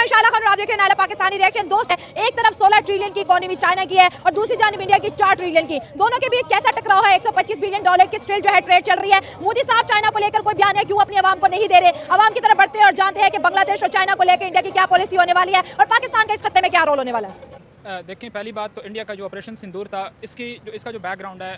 मैं शाला खान और आप देख रहे हैं नाला पाकिस्तानी रिएक्शन। दोस्त एक तरफ 16 ट्रिलियन की इकोनॉमी चाइना की है और दूसरी जानिब इंडिया की 4 ट्रिलियन की। दोनों के बीच कैसा टकराव है? 125 बिलियन डॉलर की स्टिल जो है ट्रेड चल रही है। मोदी साहब चाइना को लेकर कोई बयान है, क्यों अपनी आवाम को नहीं दे रहे? आवाम की तरफ बढ़ते हैं और जानते हैं कि बांग्लादेश और चाइना को लेकर इंडिया की क्या पॉलिसी होने वाली है और पाकिस्तान का इस खत्ते में क्या रोल होने वाला है। देखें, पहली बात तो इंडिया का जो ऑपरेशन सिंदूर था, इसका जो बैकग्राउंड है,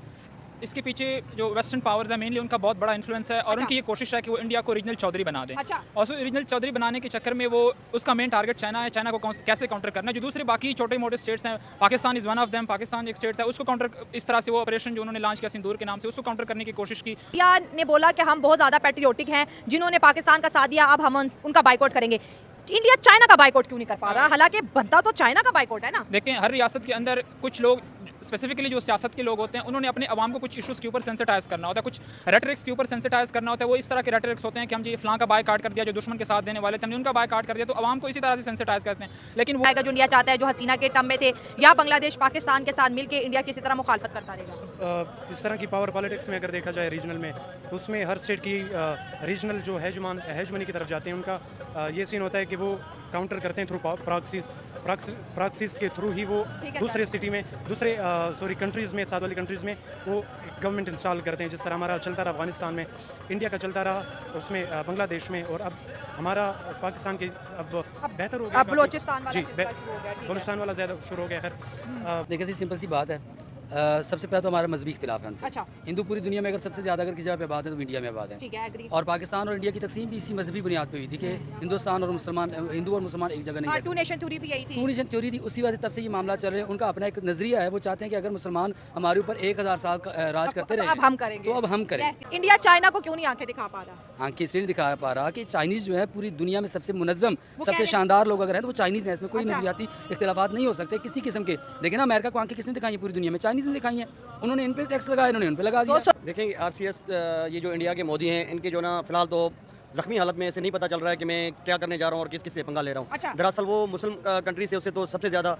इसके पीछे जो वेस्टर्न पावर्स है मेनली उनका बहुत बड़ा इन्फ्लुएंस है और उनकी ये कोशिश है कि वो इंडिया को रीजनल चौधरी बना दें। और उस रीजनल चौधरी बनाने के चक्कर में वो उसका मेन टारगेट चाइना है। चाइना को कैसे काउंटर करना है। जो दूसरे बाकी छोटे मोटे स्टेट्स हैं, Pakistan is one of them, Pakistan एक स्टेट है, उसको काउंटर इस तरह से वो ऑपरेशन जो उन्होंने लॉन्च किया सिंदूर के नाम से, उसको काउंटर करने की कोशिश की। इंडिया ने बोला कि हम बहुत ज़्यादा पैट्रियोटिक हैं, जिन्होंने पाकिस्तान का साथ दिया, अब हम उनका बाइकआउट करेंगे। इंडिया चाइना का बाइकआउट क्यों नहीं कर पा रहा? हालांकि बनता तो चाइना का बाइकआउट है ना। देखें, हर रियासत के अंदर कुछ लोग, स्पेसिफिकली जो सियासत के लोग होते हैं, उन्होंने अपने आवाम को कुछ इश्यूज़ के ऊपर सेंसिटाइज करना होता है, कुछ रेटरिक्स के ऊपर सेंसिटाइज करना होता है। वो इस तरह के रेटरिक्स होते हैं कि हम जी फलां का बायकॉट कर दिया, जो दुश्मन के साथ देने वाले थे हमने उनका बायकॉट कर दिया, तो आवाम को इसी तरह से सेंसिटाइज करते हैं। लेकिन वो जो इंडिया चाहता है, जो हसीना के टर्म में थे, या बांग्लादेश पाकिस्तान के साथ मिलकर इंडिया किसी तरह मुखालफत करता रहेगा। इस तरह की पावर पॉलिटिक्स में अगर देखा जाए रीजनल में, तो उसमें हर स्टेट की रीजनल जो हेजमनी की तरफ जाते हैं, उनका ये सीन होता है कि वो काउंटर करते हैं थ्रू प्रॉक्सीज के थ्रू ही वो दूसरे सिटी में, दूसरे कंट्रीज़ में, साथ वाली कंट्रीज़ में वो गवर्नमेंट इंस्टॉल करते हैं। जिस तरह हमारा चलता रहा अफगानिस्तान में, इंडिया का चलता रहा उसमें बांग्लादेश में, और अब हमारा पाकिस्तान के अब बेहतर हो गया, बलोचिस्तान जी बलोचिस्तान वाला ज़्यादा शुरू हो गया। खैर देखिए सी सिंपल सी बात है, सबसे पहले तो हमारा मजहबी इख्तिलाफ है उनसे। अच्छा। हिंदू पूरी दुनिया में अगर सबसे ज़्यादा अगर किसी जगह पे आबाद है तो इंडिया में आबाद है। ठीक है, एग्री। और पाकिस्तान और इंडिया की तकसीम भी इसी मजहबी बुनियाद पे हुई थी कि हिंदुस्तान और मुसलमान, हिंदू और मुसलमान एक जगह नहीं। टू नेशन थ्योरी भी यही थी। टू नेशन थ्योरी थी, उसी वजह से तब से ये मामला चल रहे हैं। उनका अपना एक नजरिया है, वो चाहते हैं कि अगर मुसलमान हमारे ऊपर 1000 साल राज करते रहे, अब हम करेंगे, तो अब हम करें। इंडिया चाइना को क्यों नहीं आंखें दिखा पा रहा? आंखें इसलिए नहीं दिखा पा रहा कि चाइनीज़ जो है पूरी दुनिया में सबसे मुनज़्ज़म, सबसे शानदार लोग अगर हैं तो वो चाइनीज़ हैं। इसमें कोई नजरियाती इख्तिलाफात नहीं हो सकते किसी किस्म के। देखिए ना, अमेरिका को आंखें किसने दिखाई है पूरी दुनिया में? चाइनीज़ ने दिखाई हैं। उन्होंने इन पे टैक्स लगाया, इन्होंने उन पे लगा दिया। देखें, आरसीएस ये जो इंडिया के मोदी हैं, इनके जो ना फिलहाल तो जख्मी हालत में, ऐसे नहीं पता चल रहा है कि मैं क्या करने जा रहा हूँ और किस किस से पंगा ले रहा हूँ। अच्छा। दरअसल वो मुस्लिम कंट्री से उससे तो सबसे ज़्यादा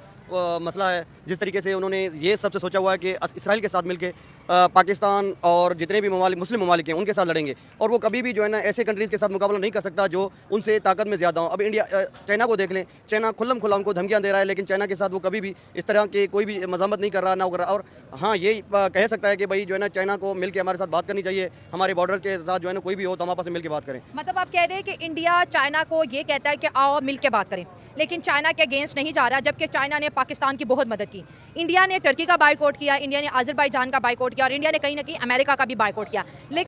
मसला है। जिस तरीके से उन्होंने ये सबसे सोचा हुआ है कि इसराइल के साथ मिलके पाकिस्तान और जितने भी मुस्लिम ममालिक हैं उनके साथ लड़ेंगे, और वो कभी भी जो है ना ऐसे कंट्रीज़ के साथ मुकाबला नहीं कर सकता जो उनसे ताकत में ज़्यादा हो। अब इंडिया चाइना को देख लें, चाइना खुल्लम खुल्ला उनको धमकियाँ दे रहा है, लेकिन चाइना के साथ वो कभी भी इस तरह के कोई भी मज़ामत नहीं कर रहा ना कर रहा। और हाँ, ये कह सकता है कि भाई जो है ना चाइना को मिल के हमारे साथ बात करनी चाहिए, हमारे बॉर्डर के साथ जो है ना कोई भी हो तो हम आपस में मिल के बात करें। मतलब आप कह रहे हैं कि इंडिया चाइना को ये कहता है कि आओ मिल के बात करें, लेकिन चाइना के अगेंस्ट नहीं जा रहा, जबकि चाइना ने पाकिस्तान की बहुत मदद की। इंडिया ने टर्की का बाइकआउट किया, इंडिया ने अजरबैजान का बाइकआउट किया और इंडिया ने कहीं ना कहीं अमेरिका का भी बाइकआउट किया। लेकिन